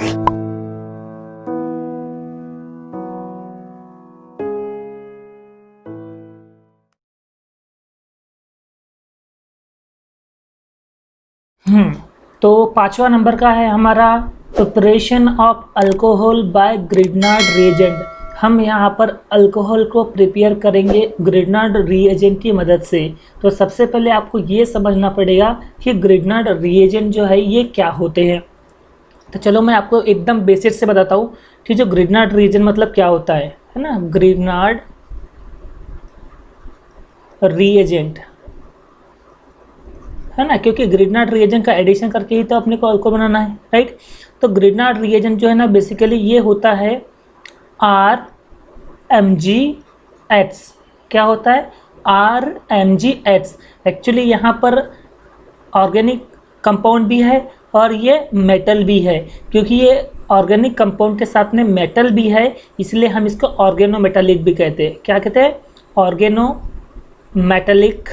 तो 5वां नंबर का है हमारा preparation of alcohol by Grignard reagent. हम यहाँ पर अल्कोहल को प्रिपेयर करेंगे ग्रिग्नार्ड रिएजेंट की मदद से। तो सबसे पहले आपको ये समझना पड़ेगा कि ग्रिग्नार्ड रिएजेंट जो है ये क्या होते हैं। तो चलो मैं आपको एकदम बेसिक से बताता हूँ कि जो ग्रिग्नार्ड रिएजेंट मतलब क्या होता है ना। ग्रिग्नार्ड रिएजेंट है ना, क्योंकि ग्रिग्नार्ड रिएजेंट का एडिशन करके ही तो अपने को अल्कोहल बनाना है, राइट। तो ग्रिग्नार्ड रिएजेंट जो है ना बेसिकली ये होता है RMgH। क्या होता है? RMgH। एक्चुअली यहाँ पर ऑर्गेनिक कंपाउंड भी है और ये मेटल भी है। क्योंकि ये ऑर्गेनिक कंपाउंड के साथ में मेटल भी है इसलिए हम इसको ऑर्गेनोमेटालिक भी कहते हैं। क्या कहते हैं? ऑर्गेनोमेटालिक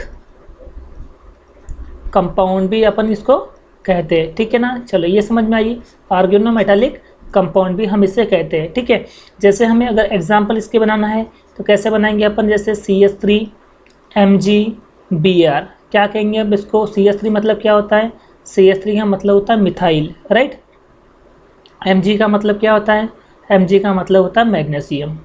कंपाउंड भी अपन इसको कहते हैं, ठीक है ना। चलो ये समझ में आई, ऑर्गेनोमेटालिक कंपाउंड भी हम इसे कहते हैं, ठीक है। जैसे हमें अगर एग्जांपल इसके बनाना है तो कैसे बनाएंगे अपन, जैसे CH3MgBr। क्या कहेंगे अब इसको? CH3 मतलब क्या होता है? CH3 का मतलब होता है मिथाइल, राइट। Mg का मतलब क्या होता है? Mg का मतलब होता है मैग्नीशियम,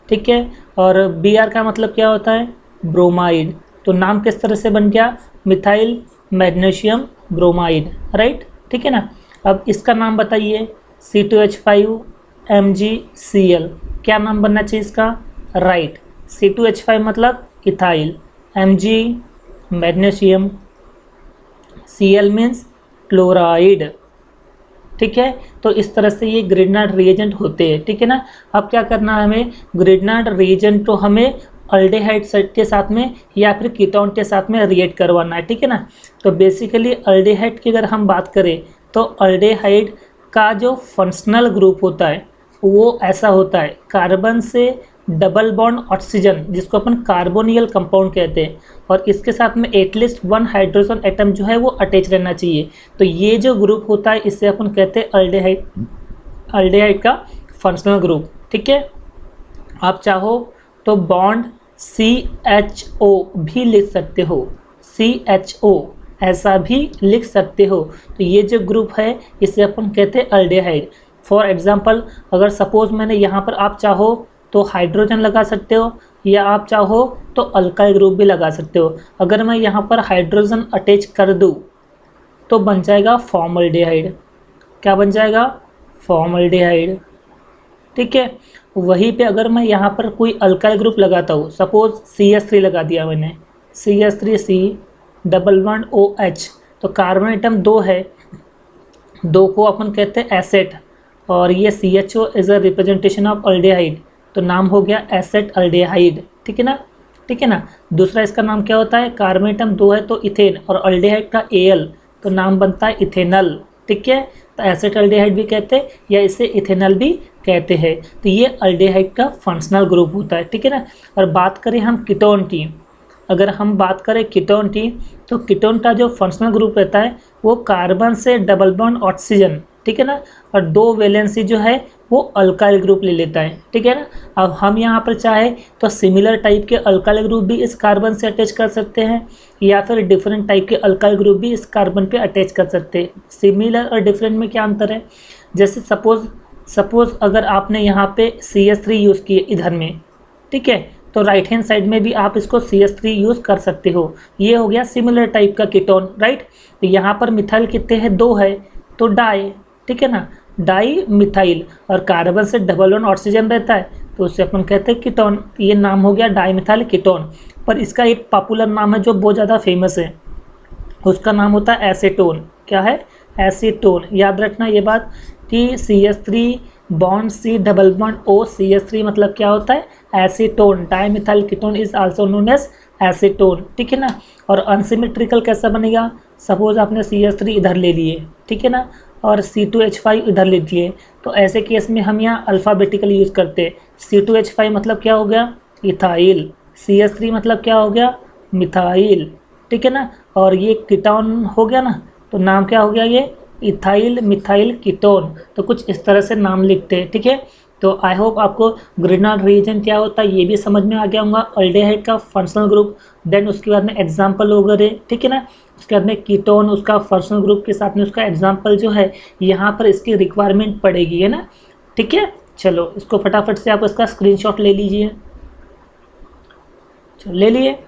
ठीक है। और Br का मतलब क्या होता है? ब्रोमाइड। तो नाम किस तरह से बन गया? मिथाइल मैग्नीशियम ब्रोमाइड, राइट, ठीक है ना। अब इसका नाम बताइए, C2H5MgCl। क्या नाम बनना चाहिए इसका? राइट, C2H5 मतलब ethyl, Mg magnesium, Cl means chloride, ठीक है। तो इस तरह से ये ग्रिग्नार्ड रिएजेंट होते हैं, ठीक है ना। अब क्या करना है हमें? ग्रिग्नार्ड रिएजेंट को हमें अल्डेहाइड के साथ में या फिर कीटोन के साथ में रिएक्ट करवाना है, ठीक है ना। तो बेसिकली अल्डेहाइड की अगर हम बात करें तो अल्डेहाइड का जो फंक्शनल ग्रुप होता है वो ऐसा होता है, कार्बन से डबल बॉन्ड ऑक्सीजन, जिसको अपन कार्बोनियल कंपाउंड कहते हैं, और इसके साथ में एटलीस्ट 1 हाइड्रोजन एटम जो है वो अटैच रहना चाहिए। तो ये जो ग्रुप होता है इसे अपन कहते हैं अल्डेहाइड, अल्डेहाइड का फंक्शनल ग्रुप, ठीक है। आप चाहो तो बॉन्ड CHO भी लिख सकते हो, CHO ऐसा भी लिख सकते हो। तो ये जो ग्रुप है इसे अपन कहते हैं अल्डेहाइड। फॉर एग्जांपल अगर सपोज मैंने यहाँ पर, आप चाहो तो हाइड्रोजन लगा सकते हो या आप चाहो तो अल्काइल ग्रुप भी लगा सकते हो। अगर मैं यहाँ पर हाइड्रोजन अटैच कर दूँ तो बन जाएगा फॉर्मल्डिहाइड। क्या बन जाएगा? फॉर्मल्डिहाइड, ठीक है। वहीं पे अगर मैं यहाँ पर कोई अल्काइल ग्रुप लगाता हूँ, सपोज CH3 लगा दिया मैंने, CH3C डबल बॉन्ड OH, तो कार्बन एटम 2 है, 2 को अपन कहते हैं एसेट, और ये CHO is a representation of aldehyde, तो नाम हो गया एसेट अल्डेहाइड, ठीक है ना, ठीक है ना। दूसरा इसका नाम क्या होता है? कार्बन एटम 2 है तो इथेन, और अल्डेहाइड का Al, तो नाम बनता है इथेनल, ठीक है। तो एसेट अल्डेहाइड भी कहते हैं या इसे इथेनल भी कहते हैं। तो ये अल्डेहाइड का फंक्शनल ग्रुप होता है, ठीक है ना। और बात करें हम कीटोन की, अगर हम बात करें कीटोन की, तो कीटोन का जो फंक्शनल ग्रुप रहता है वो कार्बन से डबल बॉन्ड ऑक्सीजन, ठीक है ना, और 2 वैलेंसी जो है वो अल्काइल ग्रुप ले लेता है, ठीक है ना। अब हम यहाँ पर चाहे तो सिमिलर टाइप के अल्काइल ग्रुप भी इस कार्बन से अटैच कर सकते हैं या फिर डिफरेंट टाइप के अल्काइल ग्रुप भी इस कार्बन पे अटैच कर सकते हैं। सिमिलर और डिफरेंट में क्या अंतर है? जैसे सपोज अगर आपने यहाँ पे CH3 यूज़ किए इधर में, ठीक है, तो राइट हैंड साइड में भी आप इसको CH3 यूज़ कर सकते हो। ये हो गया सिमिलर टाइप का कीटोन, राइट। तो यहाँ पर मिथाइल कितने हैं? 2 है, तो डाई, ठीक है ना, डाई मिथाइल, और कार्बन से डबल बॉन्ड ऑक्सीजन रहता है तो उसे अपन कहते हैं कीटोन। ये नाम हो गया डाई मिथाइल कीटोन। पर इसका एक पॉपुलर नाम है जो बहुत ज़्यादा फेमस है, उसका नाम होता है एसीटोन। क्या है? एसीटोन। याद रखना ये बात कि CH3 bond C double bond O CH3 मतलब क्या होता है? Acetone. Dimethyl ketone is also known as acetone, ठीक है ना। और अनसिमेट्रिकल कैसा बनेगा? सपोज आपने CH3 इधर ले लिए, ठीक है ना, और C2H5 इधर ले लिए, तो ऐसे केस में हम यहाँ अल्फ़ाबेटिकल यूज़ करते हैं। C2H5 मतलब क्या हो गया? इथाइल। CH3 मतलब क्या हो गया? मिथाइल, ठीक है ना। और ये कीटोन हो गया ना, तो नाम क्या हो गया? ये इथाइल मिथाइल कीटोन, तो कुछ इस तरह से नाम लिखते हैं, ठीक है। तो आई होप आपको ग्रिग्नार्ड रिएजेंट क्या होता है ये भी समझ में आ गया होगा, अल्डेहाइड का फंक्शनल ग्रुप, देन उसके बाद में एग्जाम्पल वगैरह, ठीक है ना। उसके बाद में कीटोन उसका फंक्शनल ग्रुप के साथ में उसका एग्जाम्पल जो है, यहाँ पर इसकी रिक्वायरमेंट पड़ेगी, है ना, ठीक है। चलो इसको फटाफट से आप इसका स्क्रीनशॉट ले लीजिए। चलो ले लिए।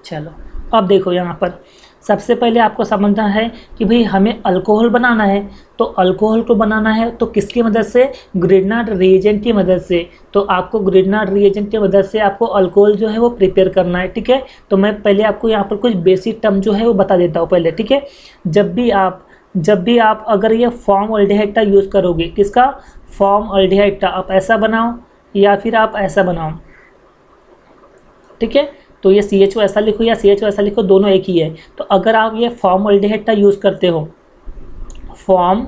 चलो अब देखो यहाँ पर सबसे पहले आपको समझना है कि भाई हमें अल्कोहल बनाना है, तो अल्कोहल को बनाना है तो किसकी मदद से, ग्रिग्नार्ड रिएजेंट की मदद से। तो आपको ग्रिग्नार्ड रिएजेंट की मदद से आपको अल्कोहल जो है वो प्रिपेयर करना है, ठीक है। तो मैं पहले आपको यहाँ पर कुछ बेसिक टर्म जो है वो बता देता हूँ पहले, ठीक है। जब भी आप अगर ये फॉर्म अल्डिहाइड का यूज़ करोगे, किसका, फॉर्म अल्डिहाइड का, आप ऐसा बनाओ या फिर आप ऐसा बनाओ, ठीक है। तो ये CHO ऐसा लिखो या CHO ऐसा लिखो, दोनों एक ही है। तो अगर आप ये फॉर्म अल्डिहाइड का यूज़ करते हो, फॉर्म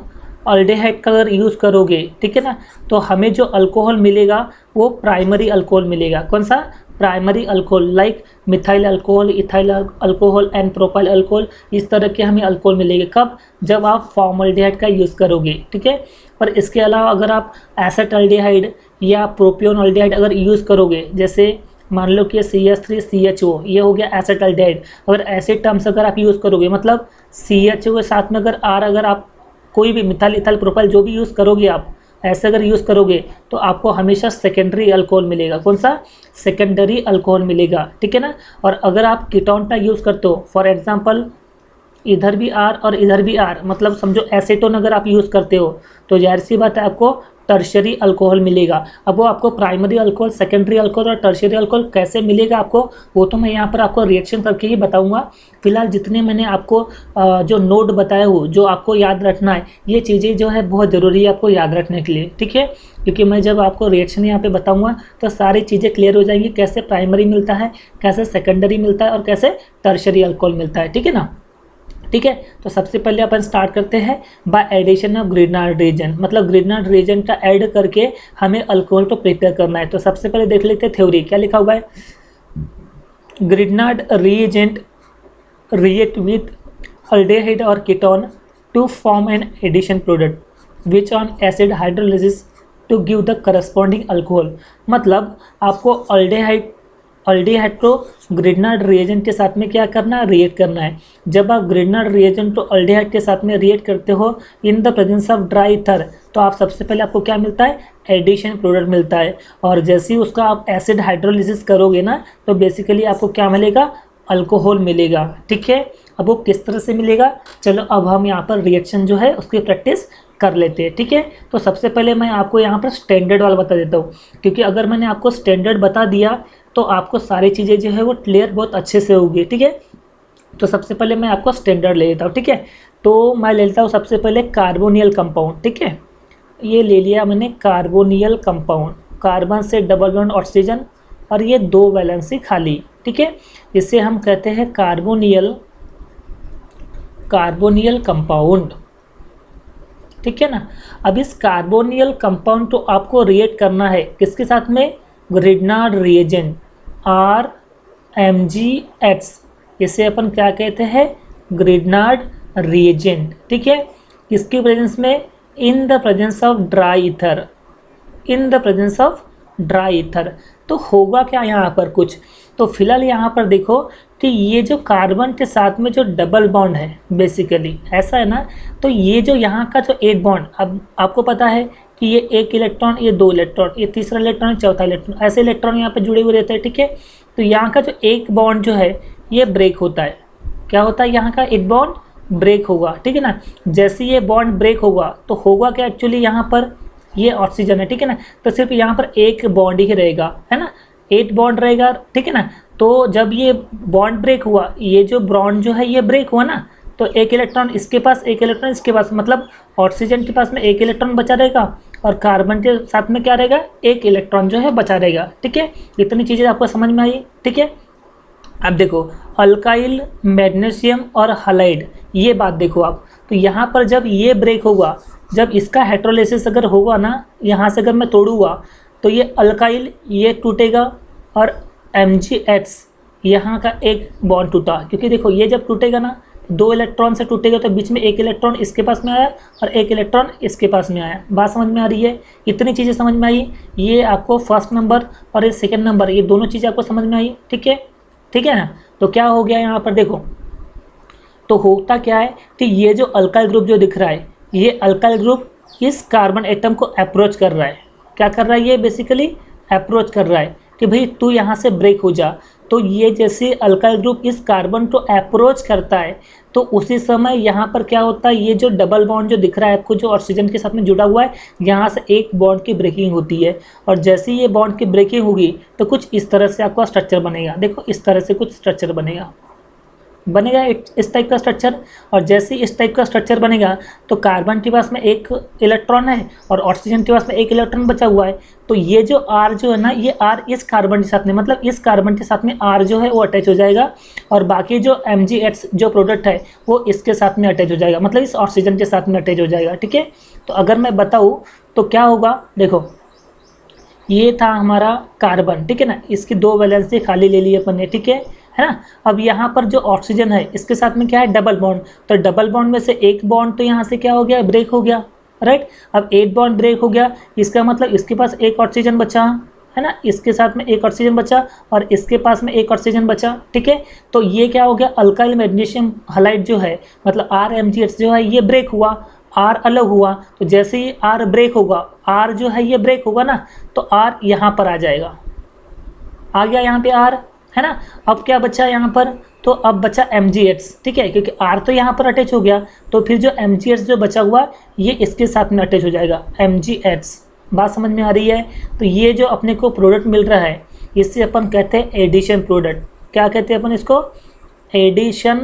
अल्डिहाइड का अगर यूज़ करोगे, ठीक है ना, तो हमें जो अल्कोहल मिलेगा वो प्राइमरी अल्कोहल मिलेगा। कौन सा, primary alcohol, like methyl alcohol, ethyl alcohol and propyl alcohol, इस तरह के हमें अल्कोहल मिलेंगे। कब, जब आप फॉर्म अल्डिहाइड का यूज़ करोगे, ठीक है। पर इसके अलावा अगर आप एसेटल्डिहाइड या प्रोपियोन अल्डिहाइड अगर यूज़ करोगे, जैसे मान लो कि CH3CHO ये हो गया एसेटल्डिहाइड, अगर ऐसे टर्म्स अगर आप यूज़ करोगे, मतलब CHO के साथ में अगर आप कोई भी मिथाइल इथाइल प्रोपाइल जो भी यूज़ करोगे, आप ऐसे अगर यूज़ करोगे तो आपको हमेशा सेकेंडरी अल्कोहल मिलेगा। कौन सा, सेकेंडरी अल्कोहल मिलेगा, ठीक है ना। और अगर आप कीटोन का यूज़ करते हो, फॉर एग्जांपल इधर भी R और इधर भी R, मतलब समझो एसीटोन अगर आप यूज़ करते हो, तो जाहिर सी बात है आपको टर्शरी अल्कोहल मिलेगा। अब वो आपको प्राइमरी अल्कोहल, सेकेंडरी अल्कोहल और टर्शरी अल्कोहल कैसे मिलेगा आपको, वो तो मैं यहाँ पर आपको रिएक्शन करके ही बताऊँगा। फिलहाल जितने मैंने आपको जो नोट बताया हो, जो आपको याद रखना है, ये चीज़ें जो है बहुत ज़रूरी है आपको याद रखने के लिए, ठीक है। क्योंकि मैं जब आपको रिएक्शन यहाँ पे बताऊँगा तो सारी चीज़ें क्लियर हो जाएंगी, कैसे प्राइमरी मिलता है, कैसे सेकेंडरी मिलता है और कैसे टर्शरी अल्कोहल मिलता है, ठीक है ना। ठीक है, तो सबसे पहले अपन स्टार्ट करते हैं by addition of Grignard reagent, मतलब ग्रिग्नार्ड रिएजेंट का ऐड करके हमें अल्कोहल को प्रिपेयर करना है। तो सबसे पहले देख लेते हैं थ्योरी, क्या लिखा हुआ है। Grignard reagent react with aldehyde और ketone to form an addition product which on acid hydrolysis to give the corresponding alcohol. मतलब आपको अल्डेहाइड को ग्रिग्नार्ड रिएजेंट के साथ में क्या करना है, रिएक्ट करना है। जब आप ग्रिग्नार्ड रिएजेंट को अल्डेहाइड के साथ में रिएक्ट करते हो in the presence of dry ether, तो आप सबसे पहले आपको क्या मिलता है, एडिशन प्रोडक्ट मिलता है। और जैसे ही उसका आप एसिड हाइड्रोलिसिस करोगे ना, तो बेसिकली आपको क्या मिलेगा, अल्कोहल मिलेगा, ठीक है। अब वो किस तरह से मिलेगा, चलो अब हम यहाँ पर रिएक्शन जो है उसकी प्रैक्टिस कर लेते हैं, ठीक है। तो सबसे पहले मैं आपको यहाँ पर स्टैंडर्ड वाला बता देता हूँ, क्योंकि अगर मैंने आपको स्टैंडर्ड बता दिया तो आपको सारी चीज़ें जो है वो क्लियर बहुत अच्छे से होगी, ठीक है। तो सबसे पहले मैं आपको स्टैंडर्ड ले लेता हूँ, ठीक है। तो मैं ले लेता हूँ सबसे पहले कार्बोनियल कंपाउंड, ठीक है। ये ले लिया मैंने कार्बोनियल कंपाउंड, कार्बन से डबल बॉन्ड ऑक्सीजन और ये 2 वैलेंसी खाली, ठीक है। इसे हम कहते हैं कार्बोनियल कंपाउंड, ठीक है ना। अब इस कार्बोनियल कंपाउंड को आपको रिएक्ट करना है किसके साथ में, ग्रिग्नार्ड रिएजेंट RMgX, इसे अपन क्या कहते हैं, ग्रिग्नार्ड रिएजेंट, ठीक है। किसकी प्रेजेंस में, in the presence of dry ether, in the presence of dry ether. तो होगा क्या यहाँ पर कुछ, तो फिलहाल यहाँ पर देखो कि ये जो कार्बन के साथ में जो डबल बॉन्ड है, बेसिकली ऐसा है ना, तो ये जो यहाँ का जो एक बॉन्ड, अब आपको पता है कि ये 1 इलेक्ट्रॉन, ये 2 इलेक्ट्रॉन, ये तीसरा इलेक्ट्रॉन, चौथा इलेक्ट्रॉन, ऐसे इलेक्ट्रॉन यहाँ पे जुड़े हुए रहते हैं, ठीक है। तो यहाँ का जो एक बॉन्ड जो है ये ब्रेक होता है, क्या होता है, यहाँ का एक बॉन्ड ब्रेक होगा, ठीक है ना। जैसे ये बॉन्ड ब्रेक होगा तो होगा क्या, एक्चुअली यहाँ पर ये ऑक्सीजन है, ठीक है ना, तो सिर्फ यहाँ पर एक बॉन्ड ही रहेगा, है ना, 8 बॉन्ड रहेगा, ठीक है ना। तो जब ये बॉन्ड ब्रेक हुआ, ये जो बॉन्ड जो है ये ब्रेक हुआ ना, तो 1 इलेक्ट्रॉन इसके पास, 1 इलेक्ट्रॉन इसके पास, मतलब ऑक्सीजन के पास में 1 इलेक्ट्रॉन बचा रहेगा और कार्बन के साथ में क्या रहेगा, 1 इलेक्ट्रॉन जो है बचा रहेगा, ठीक है। इतनी चीज़ें आपको समझ में आई, ठीक है। अब देखो अल्काइल, मैग्नीशियम और हलाइड, ये बात देखो आप, तो यहाँ पर जब ये ब्रेक होगा, जब इसका हाइड्रोलिसिस अगर होगा ना, यहाँ से अगर मैं तोड़ूंगा तो ये अल्काइल ये टूटेगा और MgX यहाँ का एक बॉन्ड टूटा, क्योंकि देखो ये जब टूटेगा ना, 2 इलेक्ट्रॉन से टूटेगा तो बीच में 1 इलेक्ट्रॉन इसके पास में आया और 1 इलेक्ट्रॉन इसके पास में आया। बात समझ में आ रही है? इतनी चीज़ें समझ में आई। ये आपको फर्स्ट नंबर और ये सेकेंड नंबर, ये दोनों चीज़ें आपको समझ में आई। ठीक है, ठीक है ना। तो क्या हो गया यहाँ पर देखो, तो होता क्या है कि ये जो अल्काइल ग्रुप जो दिख रहा है, ये अल्काइल ग्रुप इस कार्बन एटम को अप्रोच कर रहा है। क्या कर रहा है? ये बेसिकली अप्रोच कर रहा है कि भाई तू यहाँ से ब्रेक हो जा। तो ये जैसे अल्काइल ग्रुप इस कार्बन को अप्रोच करता है तो उसी समय यहाँ पर क्या होता है, ये जो डबल बॉन्ड जो दिख रहा है आपको, जो ऑक्सीजन के साथ में जुड़ा हुआ है, यहाँ से एक बॉन्ड की ब्रेकिंग होती है। और जैसे ही ये बॉन्ड की ब्रेकिंग होगी तो कुछ इस तरह से आपका स्ट्रक्चर बनेगा। देखो इस तरह से कुछ स्ट्रक्चर बनेगा इस टाइप का स्ट्रक्चर। और जैसे ही इस टाइप का स्ट्रक्चर बनेगा तो कार्बन के पास में 1 इलेक्ट्रॉन है और ऑक्सीजन के पास में 1 इलेक्ट्रॉन बचा हुआ है। तो ये जो R जो है ना, ये R इस कार्बन के साथ में, मतलब इस कार्बन के साथ में R जो है वो अटैच हो जाएगा और बाकी जो MgH जो प्रोडक्ट है वो इसके साथ में अटैच हो जाएगा, मतलब इस ऑक्सीजन के साथ में अटैच हो जाएगा। ठीक है, तो अगर मैं बताऊँ तो क्या होगा, देखो ये था हमारा कार्बन, ठीक है ना, इसकी 2 वैलेंसी खाली ले ली अपन ने। ठीक है ना। अब यहाँ पर जो ऑक्सीजन है इसके साथ में क्या है, डबल बॉन्ड। तो डबल बॉन्ड में से एक बॉन्ड तो यहाँ से क्या हो गया, ब्रेक हो गया, राइट। अब एक बॉन्ड ब्रेक हो गया, इसका मतलब इसके पास 1 ऑक्सीजन बचा है ना, इसके साथ में 1 ऑक्सीजन बचा और इसके पास में 1 ऑक्सीजन बचा। ठीक है, तो ये क्या हो गया, अल्काइल मैग्नीशियम हलाइड जो है, मतलब RMgH जो है ये ब्रेक हुआ, R अलग हुआ। तो जैसे ही R ब्रेक होगा, R जो है ये ब्रेक होगा ना, तो R यहाँ पर आ जाएगा, आ गया यहाँ पे R, है ना। अब क्या बचा यहाँ पर, तो अब बचा MgH। ठीक है, क्योंकि R तो यहाँ पर अटैच हो गया, तो फिर जो MgH जो बचा हुआ ये इसके साथ में अटैच हो जाएगा, MgH। बात समझ में आ रही है? तो ये जो अपने को प्रोडक्ट मिल रहा है इससे अपन कहते हैं एडिशन प्रोडक्ट। क्या कहते हैं अपन इसको, एडिशन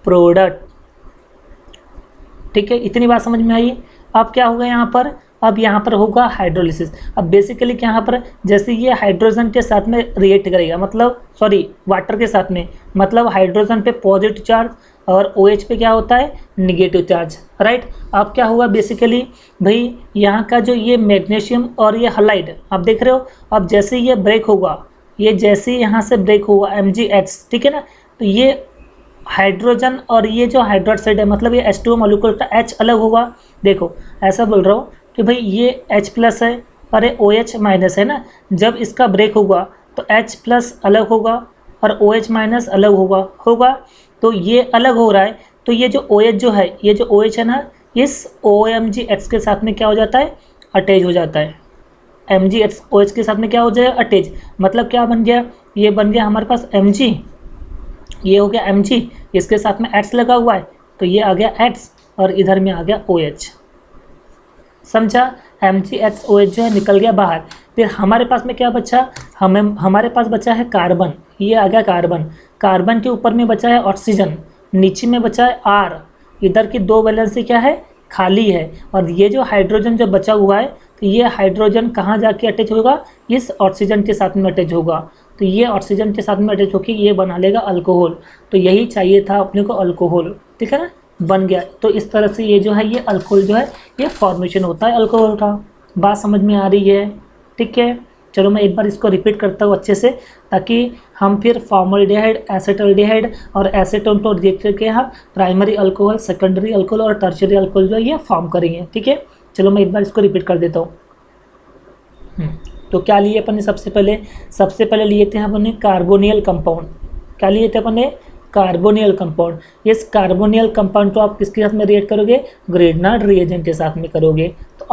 प्रोडक्ट। ठीक है, इतनी बात समझ में आई। अब क्या होगा यहाँ पर, अब यहाँ पर होगा हाइड्रोलिसिस। अब बेसिकली क्या यहाँ पर, जैसे ये हाइड्रोजन के साथ में रिएक्ट करेगा, मतलब सॉरी वाटर के साथ में, मतलब हाइड्रोजन पे पॉजिटिव चार्ज और OH पे क्या होता है, निगेटिव चार्ज, राइट। अब क्या हुआ बेसिकली भाई, यहाँ का जो ये मैग्नीशियम और ये हलाइड आप देख रहे हो, अब जैसे ये ब्रेक होगा, ये जैसे ही यहाँ से ब्रेक होगा MgH, ठीक है ना, तो ये हाइड्रोजन और ये जो हाइड्रोक्साइड है, मतलब ये H2O मॉलिक्यूल का H अलग होगा। देखो ऐसा बोल रहा हूँ कि भाई ये H+ है और ये OH- है ना, जब इसका ब्रेक होगा तो H+ अलग होगा और OH- अलग होगा। तो ये अलग हो रहा है, तो ये जो OH जो है, ये जो OH है ना, इस OMgH के साथ में क्या हो जाता है, अटैच हो जाता है। MgH OH के साथ में क्या हो जाएगा, अटैच। मतलब क्या बन गया, ये बन गया हमारे पास Mg, ये हो गया Mg, इसके साथ में H लगा हुआ है तो ये आ गया H और इधर में आ गया OH। समझा, MgH OH जो है निकल गया बाहर। फिर हमारे पास में क्या बचा, हमारे पास बचा है कार्बन, ये आ गया कार्बन। कार्बन के ऊपर में बचा है ऑक्सीजन, नीचे में बचा है R, इधर की 2 वैलेंसी क्या है, खाली है। और ये जो हाइड्रोजन जो बचा हुआ है, तो ये हाइड्रोजन कहाँ जाके अटैच होगा, इस ऑक्सीजन के साथ में अटैच होगा। तो ये ऑक्सीजन के साथ में अटैच होकर ये बना लेगा अल्कोहल। तो यही चाहिए था अपने को, अल्कोहल, ठीक है ना, बन गया। तो इस तरह से ये जो है, ये अल्कोहल जो है ये फॉर्मेशन होता है अल्कोहल का। बात समझ में आ रही है? ठीक है, चलो मैं एक बार इसको रिपीट करता हूँ अच्छे से, ताकि हम फिर फॉर्मल्डिहाइड, एसिटाल्डिहाइड और एसीटोन को रिएक्ट करके हम प्राइमरी अल्कोहल, सेकेंडरी अल्कोहल और टर्शियरी अल्कोहल जो है ये फॉर्म करेंगे। ठीक है, चलो मैं एक बार इसको रिपीट कर देता हूँ। तो क्या लिए अपन ने, सबसे पहले लिए थे अपन ने कार्बोनियल कंपाउंड। क्या लिए थे अपन ने, कार्बोनियल कंपाउंड। इस कार्बोनियल कंपाउंड को आप किसके साथ में रिएक्ट करोगे, ग्रेडनार्ड रिएजेंट के साथ में करोगे। तो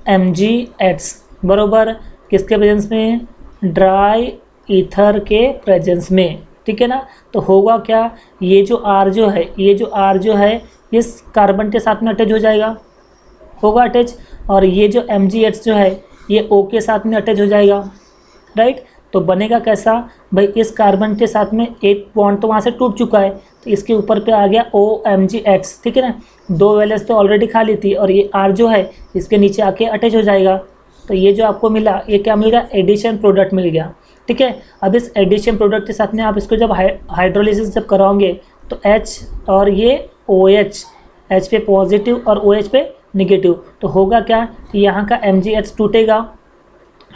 RMgH बरोबर किसके प्रेजेंस में, ड्राई ईथर के प्रेजेंस में, ठीक है ना। तो होगा क्या, ये जो R जो है, ये जो R जो है इस कार्बन के साथ में अटैच हो जाएगा, होगा अटैच। और ये जो MgH जो है ये O के साथ में अटैच हो जाएगा, राइट। तो बनेगा कैसा भाई, इस कार्बन के साथ में एक बॉन्ड तो वहाँ से टूट चुका है, तो इसके ऊपर पे आ गया OMgH, ठीक है ना। 2 वैलेंस तो ऑलरेडी खाली थी और ये R जो है इसके नीचे आके अटैच हो जाएगा। तो ये जो आपको मिला, ये क्या मिल गया, एडिशन प्रोडक्ट मिल गया, ठीक है। अब इस एडिशन प्रोडक्ट के साथ में आप इसको जब हाइड्रोलिसिस जब कराओगे तो H और ये OH, H पे पॉजिटिव और OH पे निगेटिव, तो होगा क्या कि यहाँ का MgH टूटेगा,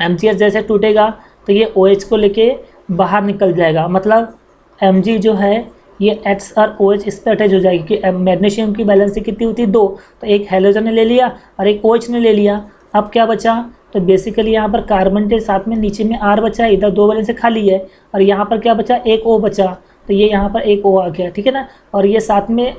MgH जैसे टूटेगा तो ये OH को लेके बाहर निकल जाएगा। मतलब Mg जो है ये H और OH इस पर अटैच हो जाएगी कि मैग्नीशियम की वैलेंसी कितनी होती है 2, तो एक हैलोजन ने ले लिया और एक OH ने ले लिया। अब क्या बचा, तो बेसिकली यहाँ पर कार्बन के साथ में नीचे में R बचा, इधर 2 वैलेंसी खाली है, और यहाँ पर क्या बचा, एक O बचा, तो ये यहाँ पर एक O आ गया, ठीक है ना। और ये साथ में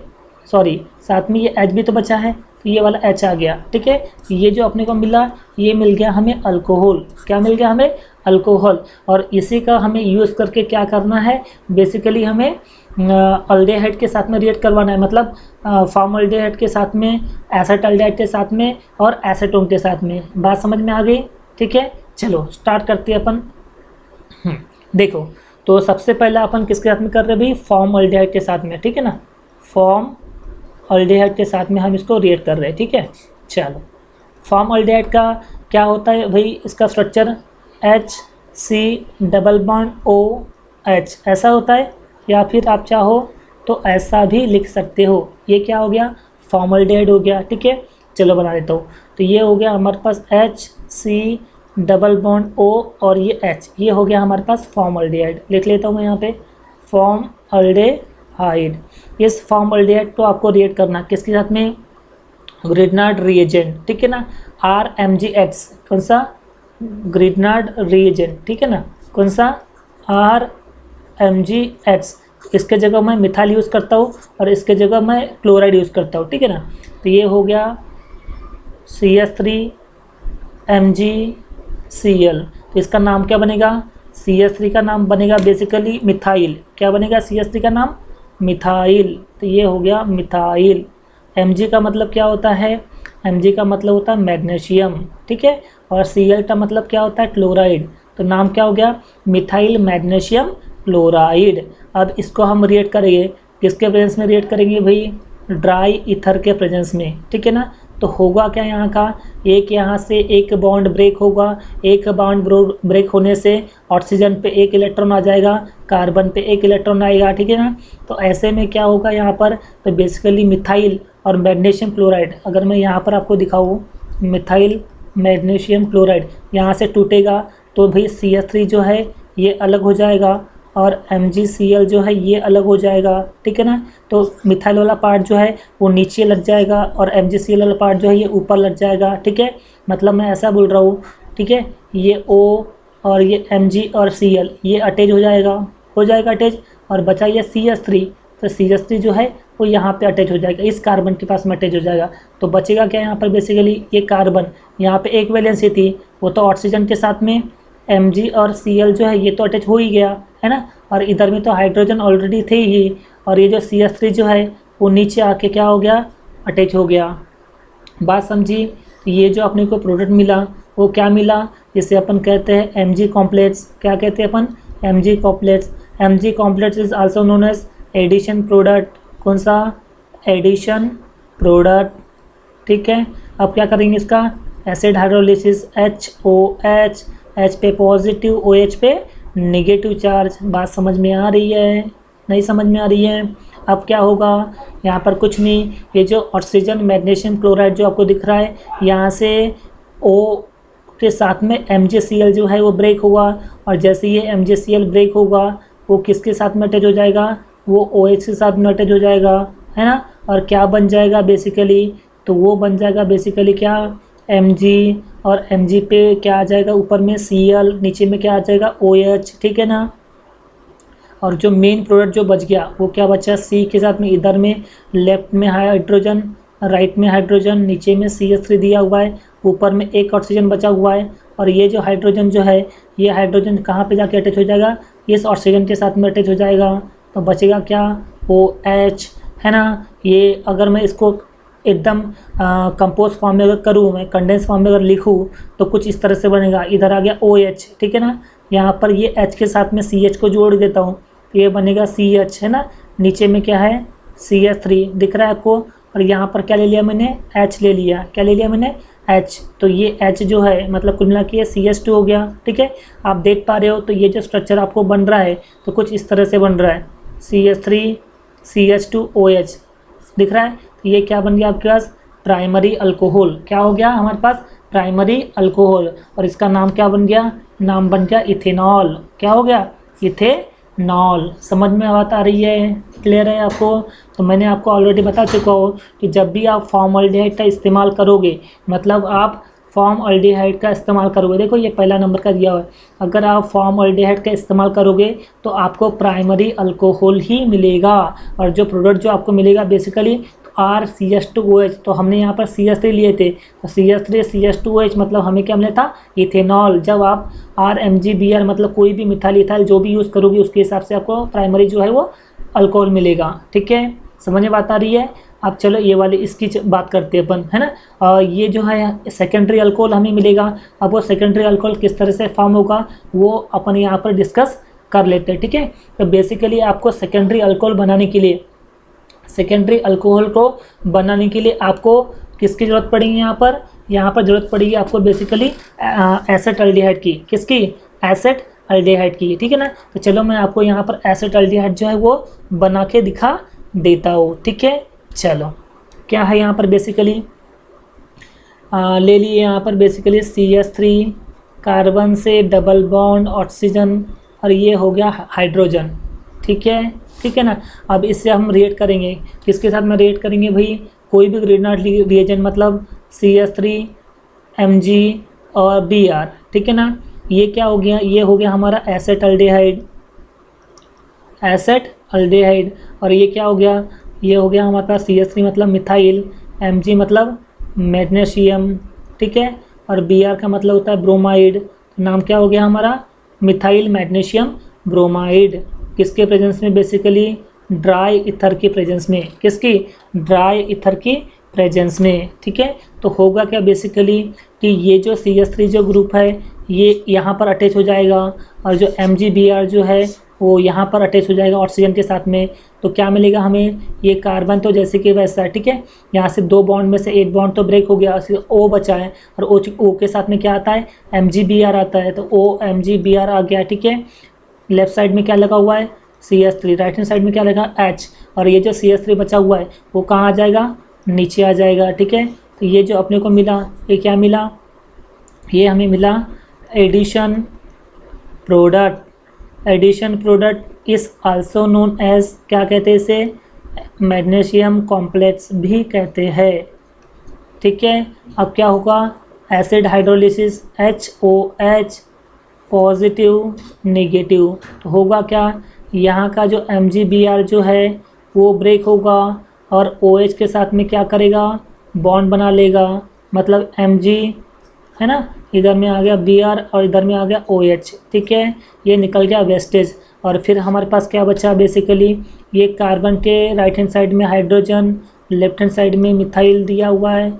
ये H भी तो बचा है, तो ये वाला H आ गया, ठीक है। ये जो अपने को मिला, ये मिल गया हमें अल्कोहल। क्या मिल गया हमें, अल्कोहल। और इसी का हमें यूज़ करके क्या करना है, बेसिकली हमें अल्डेहाइड के साथ में रिएक्ट करवाना है, मतलब फॉर्मल्डेहाइड के साथ में, एसिटाल्डेहाइड के साथ में और एसीटोन के साथ में। बात समझ में आ गई, ठीक है। चलो स्टार्ट करते हैं अपन। देखो, तो सबसे पहले अपन किसके साथ में कर रहे हैं भाई, फॉर्मल्डेहाइड के साथ में, ठीक है ना। फॉर्मल्डेहाइड के साथ में हम इसको रिएक्ट कर रहे हैं, ठीक है। चलो, फॉर्मल्डेहाइड का क्या होता है भाई, इसका स्ट्रक्चर HC≡OH ऐसा होता है, या फिर आप चाहो तो ऐसा भी लिख सकते हो। ये क्या हो गया, फॉर्मल्डेहाइड हो गया, ठीक है। चलो बना देता हूँ। तो ये हो गया हमारे पास HC≡O और ये H, ये हो गया हमारे पास फॉर्मल्डेहाइड। लिख लेता हूँ मैं यहाँ पे फॉर्मल्डेहाइड। इस फॉर्मल्डेहाइड को आपको रिएक्ट करना किसके साथ में, ग्रिग्नार्ड रिएजेंट, ठीक है ना। RMgX, कौन सा, ग्रिग्नार्ड रिएजेंट, ठीक है ना। कौन सा, RMgX। इसके जगह मैं मिथाइल यूज़ करता हूँ और इसके जगह मैं क्लोराइड यूज़ करता हूँ, ठीक है ना। तो ये हो गया CH3MgCl। तो इसका नाम क्या बनेगा, CH3 का नाम बनेगा बेसिकली मिथाइल। क्या बनेगा, CH3 का नाम मिथाइल। तो ये हो गया मिथाइल। Mg का मतलब क्या होता है, Mg का मतलब होता है मैग्नीशियम, ठीक है। और Cl का मतलब क्या होता है, क्लोराइड। तो नाम क्या हो गया, मिथाइल मैग्नीशियम क्लोराइड। अब इसको हम रिएक्ट करेंगे, किसके प्रेजेंस में रिएक्ट करेंगे भाई, ड्राई ईथर के प्रेजेंस में, ठीक है ना। तो होगा क्या, यहाँ का एक, यहाँ से एक बॉन्ड ब्रेक होगा, एक बॉन्ड ब्रेक होने से ऑक्सीजन पे एक इलेक्ट्रॉन आ जाएगा, कार्बन पे एक इलेक्ट्रॉन आएगा, ठीक है ना। तो ऐसे में क्या होगा यहाँ पर, तो बेसिकली मिथाइल और मैग्नीशियम क्लोराइड, अगर मैं यहाँ पर आपको दिखाऊँ, मिथाइल मैग्नीशियम क्लोराइड यहाँ से टूटेगा तो भाई CH3 जो है ये अलग हो जाएगा और MgCl जो है ये अलग हो जाएगा, ठीक है ना। तो मिथाइल वाला पार्ट जो है वो नीचे लग जाएगा और MgCl वाला पार्ट जो है ये ऊपर लग जाएगा, ठीक है। मतलब मैं ऐसा बोल रहा हूँ, ठीक है। ये O और ये Mg और Cl ये अटैच हो जाएगा अटैच, और बचा ये CH3। तो CH3 जो है वो यहाँ पे अटैच हो जाएगा, इस कार्बन के पास में अटैच हो जाएगा। तो बचेगा क्या यहाँ पर, बेसिकली ये कार्बन, यहाँ पे एक वैलेंसी थी, वो तो ऑक्सीजन के साथ में Mg और Cl जो है ये तो अटैच हो ही गया है ना, और इधर में तो हाइड्रोजन ऑलरेडी थे ही, और ये जो CH3 जो है वो नीचे आके क्या हो गया, अटैच हो गया। बात समझी। ये जो अपने को प्रोडक्ट मिला वो क्या मिला, जिसे अपन कहते हैं Mg कॉम्प्लेक्स। क्या कहते हैं अपन, Mg complex. Mg complex is also known as addition product. कौन सा, एडिशन प्रोडक्ट, ठीक है। अब क्या करेंगे इसका, एसिड हाइड्रोलिसिस, HOH, H पे पॉजिटिव, OH पे नेगेटिव चार्ज। बात समझ में आ रही है, नहीं समझ में आ रही है। अब क्या होगा, यहाँ पर कुछ नहीं, ये जो ऑक्सीजन मैग्नीशियम क्लोराइड जो आपको दिख रहा है, यहाँ से O के साथ में MgCl जो है वो ब्रेक हुआ, और जैसे ये MgCl ब्रेक होगा वो किसके साथ में अटैच हो जाएगा, वो OH के साथ में अटैच हो जाएगा, है ना। और क्या बन जाएगा बेसिकली, तो वो बन जाएगा बेसिकली क्या, Mg, और Mg पे क्या आ जाएगा, ऊपर में Cl, नीचे में क्या आ जाएगा, OH, ठीक है ना। और जो मेन प्रोडक्ट जो बच गया वो क्या बचा, C के साथ में, इधर में लेफ्ट में हाइड्रोजन, राइट में हाइड्रोजन, नीचे में CH3 दिया हुआ है, ऊपर में एक ऑक्सीजन बचा हुआ है। और ये जो हाइड्रोजन जो है, ये हाइड्रोजन कहाँ पे जाके अटैच हो जाएगा, इस ऑक्सीजन के साथ में अटैच हो जाएगा। तो बचेगा क्या, OH, है ना। ये अगर मैं इसको एकदम कंपोज फॉर्म में अगर करूँ, मैं कंडेंस फॉर्म में अगर लिखूँ तो कुछ इस तरह से बनेगा। इधर आ गया OH, ठीक है ना। यहाँ पर ये H के साथ में CH को जोड़ देता हूँ, तो ये बनेगा CH, है ना। नीचे में क्या है, CH3 दिख रहा है आपको, और यहाँ पर क्या ले लिया मैंने, H ले लिया। क्या ले लिया मैंने, H। तो ये H जो है मतलब कुल मिला के CH2 हो गया, ठीक है। आप देख पा रहे हो, तो ये जो स्ट्रक्चर आपको बन रहा है तो कुछ इस तरह से बन रहा है, CH3 CH2 OH दिख रहा है। तो ये क्या बन गया आपके पास, प्राइमरी अल्कोहल। क्या हो गया हमारे पास, प्राइमरी अल्कोहल। और इसका नाम क्या बन गया, नाम बन गया इथेनॉल। क्या हो गया, इथेनॉल। समझ में बात आ रही है, क्लियर है आपको? तो मैंने आपको ऑलरेडी बता चुका हूँ कि जब भी आप फॉर्मल्डिहाइड का इस्तेमाल करोगे, मतलब आप फॉर्मल्डिहाइड का इस्तेमाल करोगे, देखो ये पहला नंबर का दिया हुआ है, अगर आप फॉर्मल्डिहाइड का इस्तेमाल करोगे तो आपको प्राइमरी अल्कोहल ही मिलेगा, और जो प्रोडक्ट जो आपको मिलेगा बेसिकली RCH2OH, तो हमने यहाँ पर CH3 लिए थे, तो CH3 CH2OH मतलब हमें क्या मिला था, इथेनॉल। जब आप RMGBr मतलब कोई भी मिथाइल इथाइल जो भी यूज़ करोगे उसके हिसाब से आपको प्राइमरी जो है वो अल्कोहल मिलेगा। ठीक है, समझ में बात आ रही है? अब चलो ये वाली इसकी बात करते हैं अपन, है ना। और ये जो है सेकेंडरी अल्कोहल हमें मिलेगा। अब वो सेकेंडरी अल्कोहल किस तरह से फॉर्म होगा वो अपन यहाँ पर डिस्कस कर लेते हैं। ठीक है, तो बेसिकली आपको सेकेंडरी अल्कोहल बनाने के लिए, सेकेंडरी अल्कोहल को बनाने के लिए आपको किसकी ज़रूरत पड़ेगी? यहाँ पर ज़रूरत पड़ेगी आपको बेसिकली एसेटल्डिहाइड की। किसकी? एसेटल्डिहाइड की। ठीक है ना। तो चलो मैं आपको यहाँ पर एसेटल्डिहाइड जो है वो बना के दिखा देता हूँ। ठीक है, चलो क्या है यहाँ पर बेसिकली ले लिए यहाँ पर बेसिकली CH3 कार्बन से डबल बॉन्ड ऑक्सीजन, और ये हो गया हाइड्रोजन। ठीक है ना। अब इससे हम रिएक्ट करेंगे, किसके साथ में रिएक्ट करेंगे भाई? कोई भी ग्रेनाइट रिएजेंट, मतलब CH3 Mg और Br। ठीक है ना। ये क्या हो गया? ये हो गया हमारा एसेटल्डिहाइड, एसेटल्डिहाइड। और ये क्या हो गया? ये हो गया हमारे पास CH3 मतलब मिथाइल, Mg मतलब मैग्नीशियम। ठीक है, और Br का मतलब होता है ब्रोमाइड। नाम क्या हो गया हमारा? Methyl magnesium bromide. किसके प्रेजेंस में? बेसिकली ड्राई ईथर की प्रेजेंस में। किसकी? ड्राई ईथर की प्रेजेंस में। ठीक है, तो होगा क्या बेसिकली कि ये जो CH3 जो ग्रुप है ये यहाँ पर अटैच हो जाएगा, और जो MgBr जो है वो यहाँ पर अटैच हो जाएगा ऑक्सीजन के साथ में। तो क्या मिलेगा हमें? ये कार्बन तो जैसे कि वैसा है। ठीक है, यहाँ से 2 बॉन्ड में से एक बॉन्ड तो ब्रेक हो गया, O बचा है, और O के साथ में क्या आता है? MgBr आता है, तो OMgBr आ गया। ठीक है, लेफ्ट साइड में क्या लगा हुआ है? CH3, राइट हैंड साइड में क्या लगा? H, और ये जो CH3 बचा हुआ है वो कहाँ आ जाएगा? नीचे आ जाएगा। ठीक है, तो ये जो अपने को मिला ये क्या मिला? ये हमें मिला addition product. Addition product is also known as, क्या कहते हैं इसे? मैग्नीशियम कॉम्प्लेक्स भी कहते हैं। ठीक है, अब क्या होगा? Acid hydrolysis HOH positive negative, तो होगा क्या? यहाँ का जो MgBr जो है वो ब्रेक होगा और OH के साथ में क्या करेगा? बॉन्ड बना लेगा, मतलब Mg है ना, इधर में आ गया Br और इधर में आ गया OH। ठीक है, ये निकल गया वेस्टेज, और फिर हमारे पास क्या बचा बेसिकली? ये कार्बन के राइट हैंड साइड में हाइड्रोजन, लेफ्ट हैंड साइड में मिथाइल दिया हुआ है,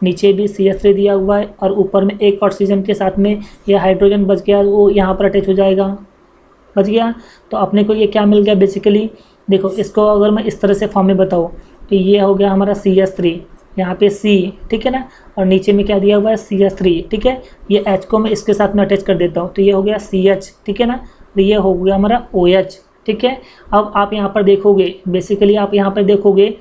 नीचे भी CH3 दिया हुआ है, और ऊपर में एक ऑक्सीजन के साथ में ये हाइड्रोजन बच गया, वो यहाँ पर अटैच हो जाएगा, बच गया। तो अपने को ये क्या मिल गया बेसिकली? देखो इसको अगर मैं इस तरह से फॉर्म में बताऊँ तो ये हो गया हमारा CH3, यहाँ पे C, ठीक है ना, और नीचे में क्या दिया हुआ है? CH3। ठीक है, ये H को मैं इसके साथ में अटैच कर देता हूँ, तो ये हो गया CH। ठीक है ना, तो ये हो गया हमारा OH। ठीक है, अब आप यहाँ पर देखोगे बेसिकली, आप यहाँ पर देखोगे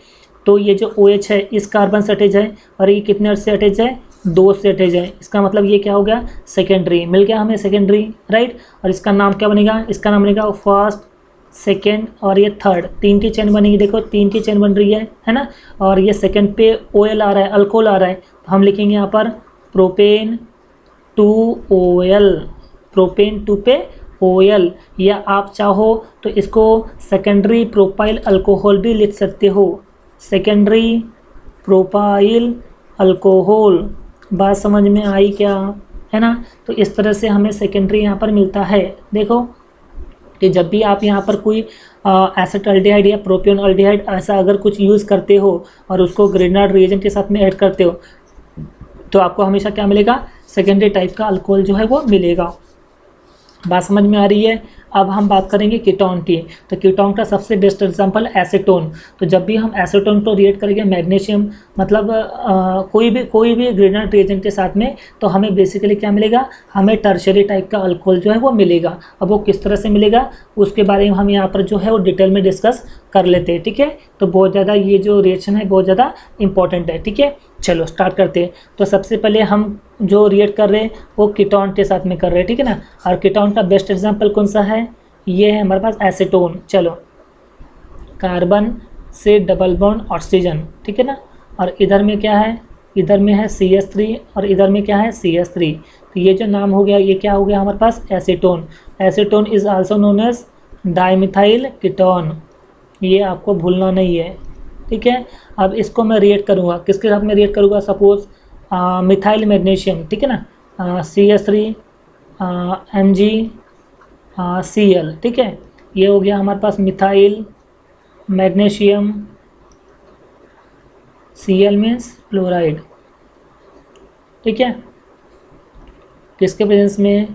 तो ये जो OH है इस कार्बन से अटैच है, और ये कितने से अटैच है? 2 से अटैच है। इसका मतलब ये क्या हो गया? सेकेंडरी मिल गया हमें, सेकेंडरी, राइट। और इसका नाम क्या बनेगा? इसका नाम बनेगा फर्स्ट, सेकेंड और ये थर्ड, 3 की चेन बनेगी। देखो 3 की चेन बन रही है ना, और ये सेकेंड पे OL आ रहा है, अल्कोहल आ रहा है, तो हम लिखेंगे यहाँ पर प्रोपेन 2OL, प्रोपेन 2 पे OL, या आप चाहो तो इसको सेकेंडरी प्रोपाइल अल्कोहल भी लिख सकते हो, सेकेंडरी प्रोपाइल अल्कोहल। बात समझ में आई क्या? है ना, तो इस तरह से हमें सेकेंडरी यहाँ पर मिलता है। देखो कि जब भी आप यहाँ पर कोई एसेटल्डिहाइड या प्रोपियोनल्डिहाइड ऐसा अगर कुछ यूज़ करते हो और उसको ग्रेनाइट रिएजेंट के साथ में ऐड करते हो तो आपको हमेशा क्या मिलेगा? सेकेंडरी टाइप का अल्कोहल जो है वो मिलेगा। बात समझ में आ रही है? अब हम बात करेंगे कीटोन की। तो कीटोन का सबसे बेस्ट एग्जांपल एसीटोन। तो जब भी हम एसीटोन को रिएक्ट करेंगे मैग्नीशियम मतलब कोई भी ग्रेनाइट रिएजेंट के साथ में, तो हमें बेसिकली क्या मिलेगा? हमें टर्शियरी टाइप का अल्कोहल जो है वो मिलेगा। अब वो किस तरह से मिलेगा उसके बारे में हम यहाँ पर जो है वो डिटेल में डिस्कस कर लेते हैं। ठीक है, तो बहुत ज़्यादा ये जो रिएक्शन है बहुत ज़्यादा इंपॉर्टेंट है। ठीक है, चलो स्टार्ट करते हैं। तो सबसे पहले हम जो रिएक्ट कर रहे हैं वो कीटोन के साथ में कर रहे हैं। ठीक है ना, और कीटोन का बेस्ट एग्जांपल कौन सा है? ये है हमारे पास एसीटोन। चलो, कार्बन से डबल बॉन्ड ऑक्सीजन, ठीक है ना। और इधर में क्या है, इधर में है CH3 और इधर में क्या है CH3। तो ये जो नाम हो गया, ये क्या हो गया हमारे पास, acetone. Acetone is also known as dimethyl ketone, ये आपको भूलना नहीं है, ठीक है। अब इसको मैं रिएक्ट करूँगा, किसके साथ में रिएक्ट करूँगा, सपोज मिथाइल मैग्नीशियम, ठीक है ना, CH3 MgCl, ठीक है। ये हो गया हमारे पास methyl magnesium, Cl means chloride, ठीक है। किसके प्रेजेंस में,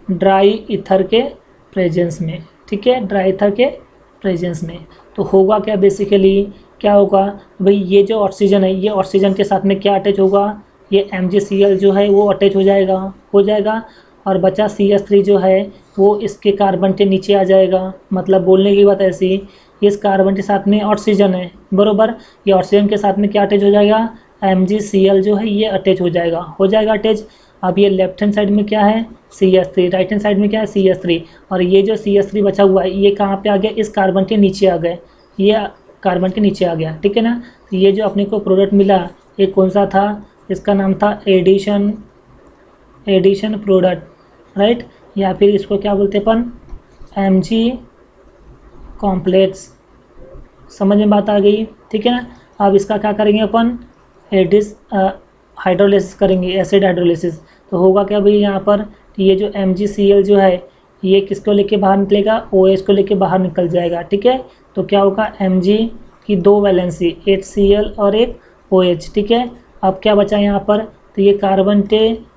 ड्राई ईथर के प्रेजेंस में, ठीक है, ड्राई ईथर के प्रेजेंस में। तो होगा क्या, बेसिकली क्या होगा भाई, ये जो ऑक्सीजन है, ये ऑक्सीजन के साथ में क्या अटैच होगा, ये MgCl जो है वो अटैच हो जाएगा, और बचा CH3 जो है वो इसके कार्बन के नीचे आ जाएगा। मतलब बोलने की बात ऐसी, इस कार्बन के साथ में ऑक्सीजन है, बरोबर, ये ऑक्सीजन के साथ में क्या अटैच हो जाएगा, MgCl जो है ये अटैच हो जाएगा अटैच। अब ये लेफ्ट हैंड साइड में क्या है, CH3, राइट हैंड साइड में क्या है, CH3, और ये जो CH3 बचा हुआ है ये कहाँ पे आ गया, इस कार्बन के नीचे आ गए, ये कार्बन के नीचे आ गया, ठीक है ना। तो ये जो अपने को प्रोडक्ट मिला, ये कौन सा था, इसका नाम था एडिशन प्रोडक्ट, राइट, या फिर इसको क्या बोलते हैं अपन, Mg कॉम्प्लेक्स। समझ में बात आ गई, ठीक है ना। अब इसका क्या करेंगे अपन, हाइड्रोलिसिस करेंगे, एसिड हाइड्रोलिसिस। तो होगा क्या भाई यहाँ पर, ये जो MgCl जो है ये किसको लेके बाहर निकलेगा, OH को लेके बाहर निकल जाएगा, ठीक है। तो क्या होगा, Mg की दो वैलेंसी, एक Cl और एक OH, ठीक है। अब क्या बचा यहाँ पर, तो ये कार्बन के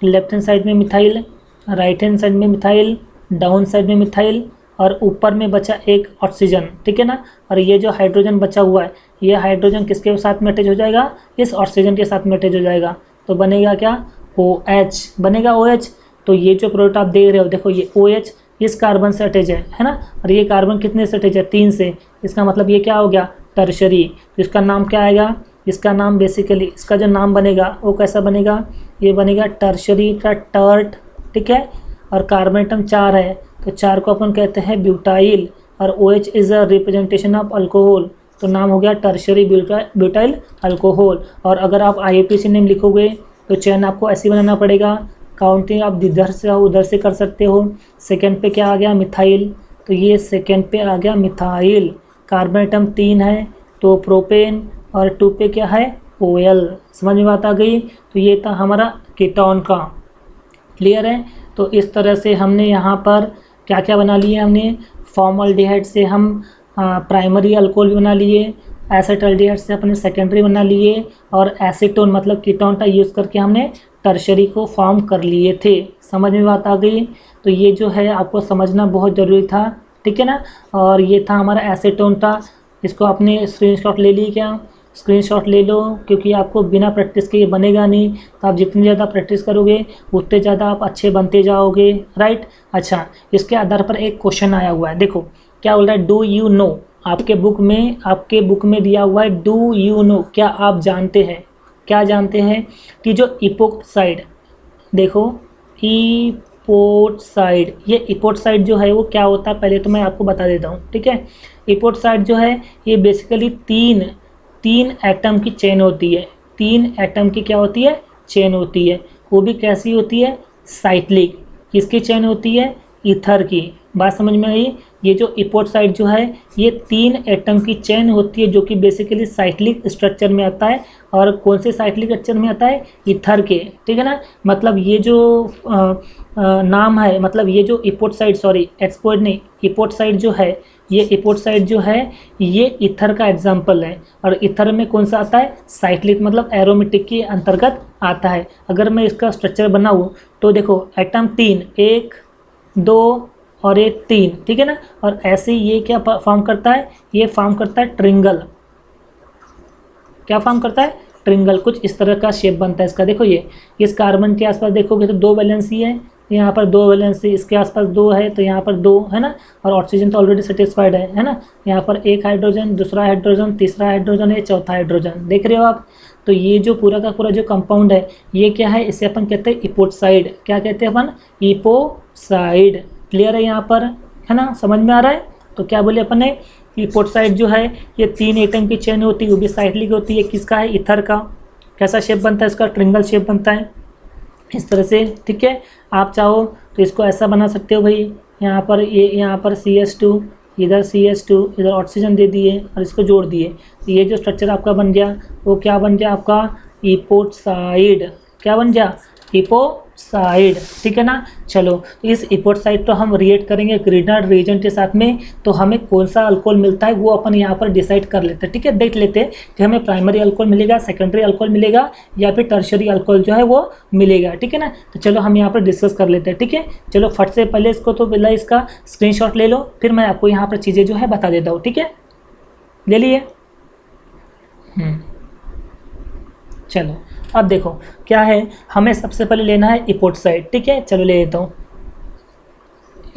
लेफ्ट हैंड साइड में मिथाइल, राइट हैंड साइड में मिथाइल, डाउन साइड में मिथाइल, और ऊपर में बचा एक ऑक्सीजन, ठीक है ना। और ये जो हाइड्रोजन बचा हुआ है, ये हाइड्रोजन किसके साथ में अटैच हो जाएगा, इस ऑक्सीजन के साथ में अटैच हो जाएगा। तो बनेगा क्या, OH बनेगा, OH। तो ये जो प्रोडक्ट आप देख रहे हो, देखो ये OH इस कार्बन से अटैच है ना, और ये कार्बन कितने से अटैच है, 3 से। इसका मतलब ये क्या हो गया, टर्शरी। तो इसका नाम क्या आएगा, इसका नाम बेसिकली, इसका जो नाम बनेगा वो कैसा बनेगा, ये बनेगा टर्शरी का टर्ट, ठीक है। और कार्बन एटम 4 है, तो 4 को अपन कहते हैं ब्यूटाइल, और OH is a representation of alcohol, तो नाम हो गया टर्शरी ब्यूटाइल अल्कोहल। और अगर आप IUPAC नेम लिखोगे तो चेन आपको ऐसे बनाना पड़ेगा, काउंटिंग आप इधर से उधर से कर सकते हो। सेकंड पे क्या आ गया, मिथाइल, तो ये सेकंड पे आ गया मिथाइल। कार्बन एटम 3 है तो प्रोपेन, और 2 पे क्या है, OL। समझ में बात आ गई। तो ये था हमारा कीटोन का, क्लियर है। तो इस तरह से हमने यहाँ पर क्या क्या बना लिए, हमने फॉर्मल्डिहाइड से हम प्राइमरी अल्कोहल भी बना लिए, एसिटल्डिहाइड से अपने सेकेंडरी बना लिए, और एसीटोन मतलब कीटोन का यूज़ करके हमने टर्शरी को फॉर्म कर लिए थे। समझ में बात आ गई। तो ये जो है आपको समझना बहुत ज़रूरी था, ठीक है ना। और ये था हमारा एसीटोन का, इसको आपने स्क्रीनशॉट ले ली क्या, स्क्रीनशॉट ले लो, क्योंकि आपको बिना प्रैक्टिस के ये बनेगा नहीं। तो आप जितनी ज़्यादा प्रैक्टिस करोगे उतने ज़्यादा आप अच्छे बनते जाओगे, राइट। अच्छा, इसके आधार पर एक क्वेश्चन आया हुआ है, देखो क्या बोल रहा है, डू यू नो। आपके बुक में दिया हुआ है डू यू नो, क्या आप जानते हैं, क्या जानते हैं कि जो इपोक्साइड, देखो इपोक्साइड, ये इपोक्साइड जो है वो क्या होता है, पहले तो मैं आपको बता देता हूँ, ठीक है। इपोक्साइड जो है ये बेसिकली तीन एटम की चेन होती है, 3 एटम की क्या होती है, चेन होती है। वो भी कैसी होती है, साइक्लिक। किसकी चेन होती है, ईथर की। बात समझ में आई। ये जो इपोक्साइड जो है ये 3 एटम की चेन होती है, जो कि बेसिकली साइक्लिक स्ट्रक्चर में आता है। और कौन से साइक्लिक स्ट्रक्चर में आता है, ईथर के, ठीक है ना। मतलब ये जो नाम है, मतलब ये जो इपोक्साइड, सॉरी एक्सपोर्ट नहीं, इपोक्साइड जो है, ये इपोक्साइड जो है ये ईथर का एग्जाम्पल है। और ईथर में कौन सा आता है, साइक्लिक, मतलब एरोमेटिक के अंतर्गत आता है। अगर मैं इसका स्ट्रक्चर बनाऊँ तो देखो एटम 3, 1 2 और ये 3, ठीक है ना। और ऐसे ये क्या फॉर्म करता है, ये फॉर्म करता है ट्रिंगल। क्या फॉर्म करता है, ट्रिंगल। कुछ इस तरह का शेप बनता है इसका। देखो ये इस कार्बन के आसपास देखोगे तो 2 वैलेंसी है, यहाँ पर 2 वैलेंसी, इसके आसपास 2 है तो यहाँ पर 2 है ना। और ऑक्सीजन तो ऑलरेडी सेटिस्फाइड है ना। यहाँ पर एक हाइड्रोजन, दूसरा हाइड्रोजन, तीसरा हाइड्रोजन है, चौथा हाइड्रोजन, देख रहे हो आप। तो ये जो पूरा का पूरा जो कंपाउंड है ये क्या है, इसे अपन कहते हैं इपोक्साइड। क्या कहते हैं अपन, इपोक्साइड, क्लियर है यहाँ पर, है ना, समझ में आ रहा है। तो क्या बोले अपन ने, इपोट साइड जो है ये 3 एटम की चेन होती है, वो भी साइक्लिक होती है। किसका है, ईथर का। कैसा शेप बनता है इसका, ट्रिंगल शेप बनता है इस तरह से, ठीक है। आप चाहो तो इसको ऐसा बना सकते हो भाई, यहाँ पर ये, यहाँ पर CH2, इधर CH2, इधर ऑक्सीजन दे दिए और इसको जोड़ दिए, तो ये जो स्ट्रक्चर आपका बन गया वो क्या बन गया आपका, इपोट साइड। क्या बन गया, इपोसाइड, ठीक है ना। चलो इस इपोसाइड तो हम रिएक्ट करेंगे ग्रिग्नार्ड रिएजेंट के साथ में, तो हमें कौन सा अल्कोहल मिलता है वो अपन यहाँ पर डिसाइड कर लेते हैं, ठीक है। देख लेते हैं कि हमें प्राइमरी अल्कोहल मिलेगा, सेकेंडरी अल्कोहल मिलेगा या फिर टर्शियरी अल्कोहल जो है वो मिलेगा, ठीक है ना। तो चलो हम यहाँ पर डिस्कस कर लेते हैं, ठीक है। चलो फट से पहले इसको तो पहले इसका स्क्रीनशॉट ले लो, फिर मैं आपको यहाँ पर चीज़ें जो है बता देता हूँ, ठीक है। ले लिए। चलो अब देखो क्या है, हमें सबसे पहले लेना है इपोट साइड, ठीक है। चलो ले लेता हूँ।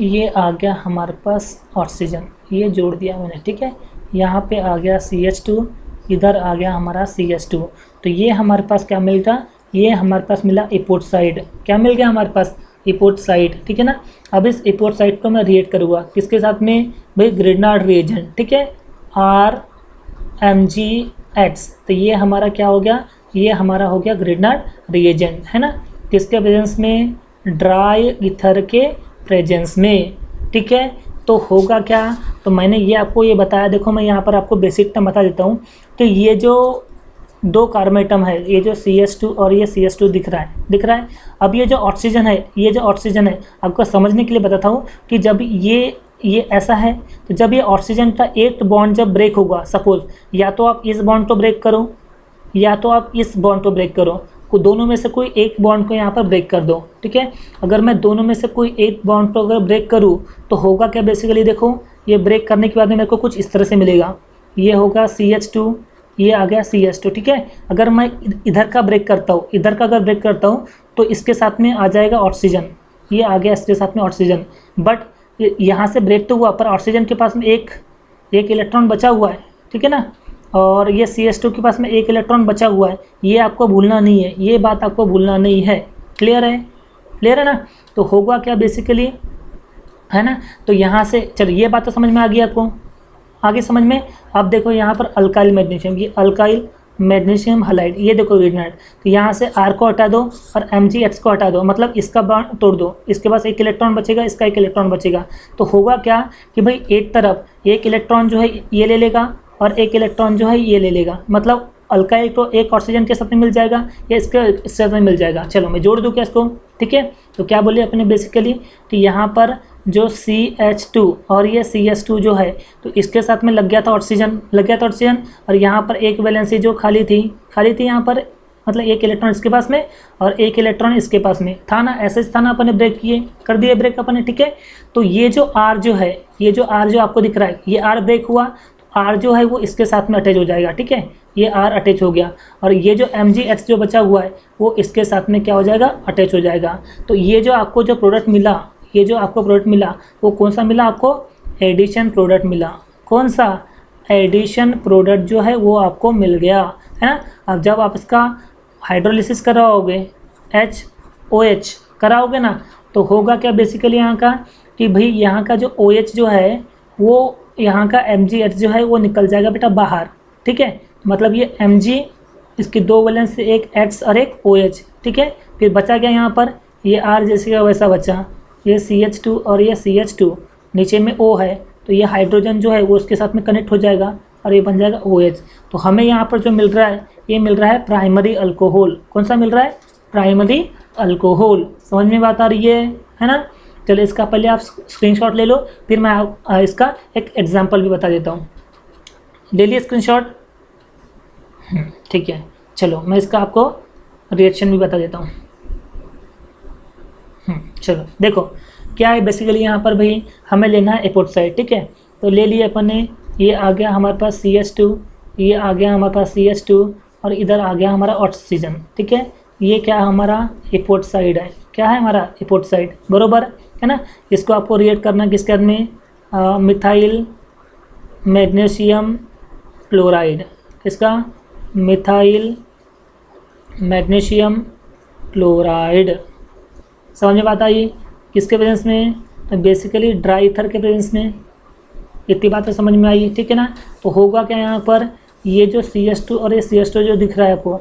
ये आ गया हमारे पास ऑक्सीजन, ये जोड़ दिया मैंने, ठीक है। यहाँ पे आ गया CH2, इधर आ गया हमारा CH2, तो ये हमारे पास क्या मिल गया, ये हमारे पास मिला इपोट साइड। क्या मिल गया हमारे पास, इपोट साइड, ठीक है ना। अब इस इपोट साइड को मैं रिएक्ट करूँगा किसके साथ में भाई, ग्रिग्नार्ड रिएजेंट, ठीक है, RMgX। तो ये हमारा क्या हो गया, ये हमारा हो गया ग्रिग्नार्ड रिएजेंट, है ना। किसके प्रेजेंस में, ड्राई ईथर के प्रेजेंस में, ठीक है। तो होगा क्या, तो मैंने ये आपको ये बताया, देखो मैं यहाँ पर आपको बेसिक टर्म बता देता हूँ। तो ये जो 2 कार्बन एटम है, ये जो CH2 और ये CH2 दिख रहा है। अब ये जो ऑक्सीजन है, ये जो ऑक्सीजन है, आपको समझने के लिए बताता हूँ कि जब ये ऐसा है, तो जब ये ऑक्सीजन का एक बॉन्ड जब ब्रेक होगा, सपोज या तो आप इस बॉन्ड को ब्रेक करो या तो आप इस बॉन्ड को ब्रेक करो, दोनों में से कोई एक बॉन्ड को यहाँ पर ब्रेक कर दो, ठीक है। अगर मैं दोनों में से कोई एक बॉन्ड को अगर ब्रेक करूँ तो होगा क्या, बेसिकली देखो ये ब्रेक करने के बाद में मेरे को कुछ इस तरह से मिलेगा, ये होगा CH2, ये आ गया CH2, ठीक है। अगर मैं इधर का ब्रेक करता हूँ, इधर का अगर ब्रेक करता हूँ तो इसके साथ में आ जाएगा ऑक्सीजन, ये आ गया इसके साथ में ऑक्सीजन। बट यहाँ से ब्रेक तो हुआ, पर ऑक्सीजन के पास में एक इलेक्ट्रॉन बचा हुआ है, ठीक है ना। और ये CH2 के पास में एक इलेक्ट्रॉन बचा हुआ है, ये आपको भूलना नहीं है, ये बात आपको भूलना नहीं है। क्लियर है ना। तो होगा क्या बेसिकली, है ना। तो यहाँ से चलिए ये बात तो समझ में आ गई आपको, आगे समझ में। अब देखो यहाँ पर अल्काइल मैग्नीशियम, ये अल्काइल मैग्नीशियम हैलाइड, ये देखो ग्रिग्नार्ड। तो यहाँ से R को हटा दो और MgX को हटा दो, मतलब इसका बॉन्ड तोड़ दो, इसके पास एक इलेक्ट्रॉन बचेगा, इसका एक इलेक्ट्रॉन बचेगा। तो होगा क्या कि भाई एक तरफ एक इलेक्ट्रॉन जो है ये ले लेगा और एक इलेक्ट्रॉन जो है ये ले लेगा, मतलब अल्काइल को एक ऑक्सीजन के साथ में मिल जाएगा या इसके साथ में मिल जाएगा। चलो मैं जोड़ दूँ क्या इसको, ठीक है। तो क्या बोले अपने बेसिकली कि यहाँ पर जो CH2 और ये CH2 जो है, तो इसके साथ में लग गया था ऑक्सीजन, और यहाँ पर एक वैलेंसी जो खाली थी यहाँ पर, मतलब एक इलेक्ट्रॉन इसके पास में और एक इलेक्ट्रॉन इसके पास में था ना, ऐसे था ना, अपन ने ब्रेक कर दिए ब्रेक अपन ने, ठीक है। तो ये जो R जो है, ये जो R जो आपको दिख रहा है, ये R ब्रेक हुआ, R जो है वो इसके साथ में अटैच हो जाएगा, ठीक है। ये R अटैच हो गया और ये जो MgX जो बचा हुआ है वो इसके साथ में क्या हो जाएगा, अटैच हो जाएगा। तो ये जो आपको जो प्रोडक्ट मिला, वो कौन सा मिला आपको, एडिशन प्रोडक्ट मिला। कौन सा, एडिशन प्रोडक्ट जो है वो आपको मिल गया, है ना। अब जब आप इसका हाइड्रोलिसिस कराओगे, HOH कराओगे ना, तो होगा क्या बेसिकली यहाँ का कि भाई यहाँ का जो OH जो है वो, यहाँ का MgH जो है वो निकल जाएगा बेटा बाहर, ठीक है। मतलब ये Mg, इसकी 2 वैलेंस से एक X और एक OH, ठीक है। फिर बचा गया यहाँ पर ये R जैसे का वैसा बचा, ये CH2 और ये CH2, नीचे में O है, तो ये हाइड्रोजन जो है वो उसके साथ में कनेक्ट हो जाएगा और ये बन जाएगा OH। तो हमें यहाँ पर जो मिल रहा है, ये मिल रहा है प्राइमरी अल्कोहल। कौन सा मिल रहा है, प्राइमरी अल्कोहल। समझ में बात आ रही है ना। चलो इसका पहले आप स्क्रीनशॉट ले लो, फिर मैं इसका एक एग्जांपल भी बता देता हूँ। ले लिए स्क्रीनशॉट, ठीक है। चलो मैं इसका आपको रिएक्शन भी बता देता हूँ। चलो देखो क्या है बेसिकली यहाँ पर भाई, हमें लेना है एपोट साइड, ठीक है। तो ले लिए अपन ने, ये आ गया हमारे पास CH2, ये आ गया हमारे पास CH2 और इधर आ गया हमारा ऑक्सीजन, ठीक है। ये क्या हमारा एपोट साइड है, क्या है हमारा एपोट साइड, बरोबर है ना। इसको आपको रिएक्ट करना किसके साथ में, मिथाइल मैग्नीशियम क्लोराइड, इसका मिथाइल मैग्नीशियम क्लोराइड। समझ में बात आई, किसके प्रेजेंस में, तो बेसिकली ड्राई ईथर के प्रेजेंस में, इतनी बात तो समझ में आई, ठीक है ना। तो होगा क्या यहाँ पर, ये जो CH2 और ये CH2 जो दिख रहा है आपको,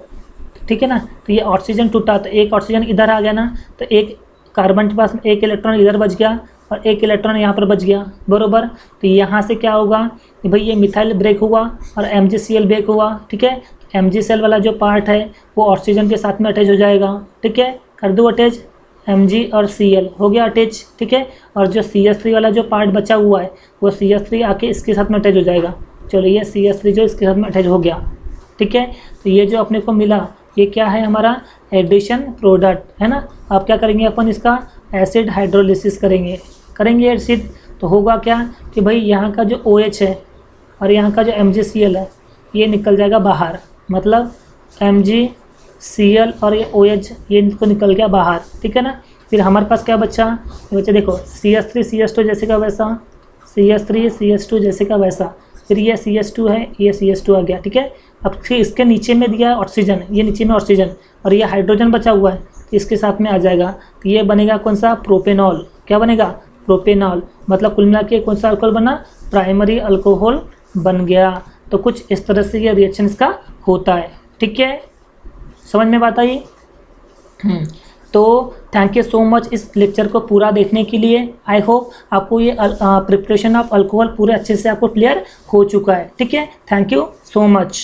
ठीक है ना, तो ये ऑक्सीजन टूटा तो एक ऑक्सीजन इधर आ गया ना, तो एक कार्बन के पास एक इलेक्ट्रॉन इधर बच गया और एक इलेक्ट्रॉन यहाँ पर बच गया, बरोबर। तो यहाँ से क्या होगा कि भाई ये मिथाइल ब्रेक हुआ और MgCl ब्रेक हुआ, ठीक है। MgCl वाला जो पार्ट है वो ऑक्सीजन के साथ में अटैच हो जाएगा, ठीक है, कर दो अटैच, Mg और Cl हो गया अटैच, ठीक है। और जो CH3 वाला जो पार्ट बचा हुआ है वो CH3 आके इसके साथ में अटैच हो जाएगा। चलो ये CH3 जो इसके साथ में अटैच हो गया, ठीक है। तो ये जो अपने को मिला ये क्या है, हमारा एडिशन प्रोडक्ट है ना। अब क्या करेंगे अपन, इसका एसिड हाइड्रोलिसिस करेंगे एसिड। तो होगा क्या कि भाई यहाँ का जो OH है और यहाँ का जो MgCl है ये निकल जाएगा बाहर, मतलब MgCl और ये OH ये इनको निकल गया बाहर, ठीक है ना। फिर हमारे पास क्या बचा, ये बच्चा देखो CH3 CH2 जैसे का वैसा, CH3 CH2 जैसे का वैसा, फिर ये CH2 है, ये CH2 आ गया, ठीक है। अब फिर इसके नीचे में दिया है ऑक्सीजन, ये नीचे में ऑक्सीजन और ये हाइड्रोजन बचा हुआ है तो इसके साथ में आ जाएगा। तो ये बनेगा कौन सा, प्रोपेनॉल। क्या बनेगा, प्रोपेनॉल। मतलब कुल मिला के कौन सा अल्कोहल बना, प्राइमरी अल्कोहल बन गया। तो कुछ इस तरह से ये रिएक्शन इसका होता है, ठीक है, समझ में बात आई। तो थैंक यू सो मच इस लेक्चर को पूरा देखने के लिए। आई होप आपको ये प्रिपरेशन ऑफ अल्कोहल पूरे अच्छे से आपको क्लियर हो चुका है, ठीक है। Thank you so much.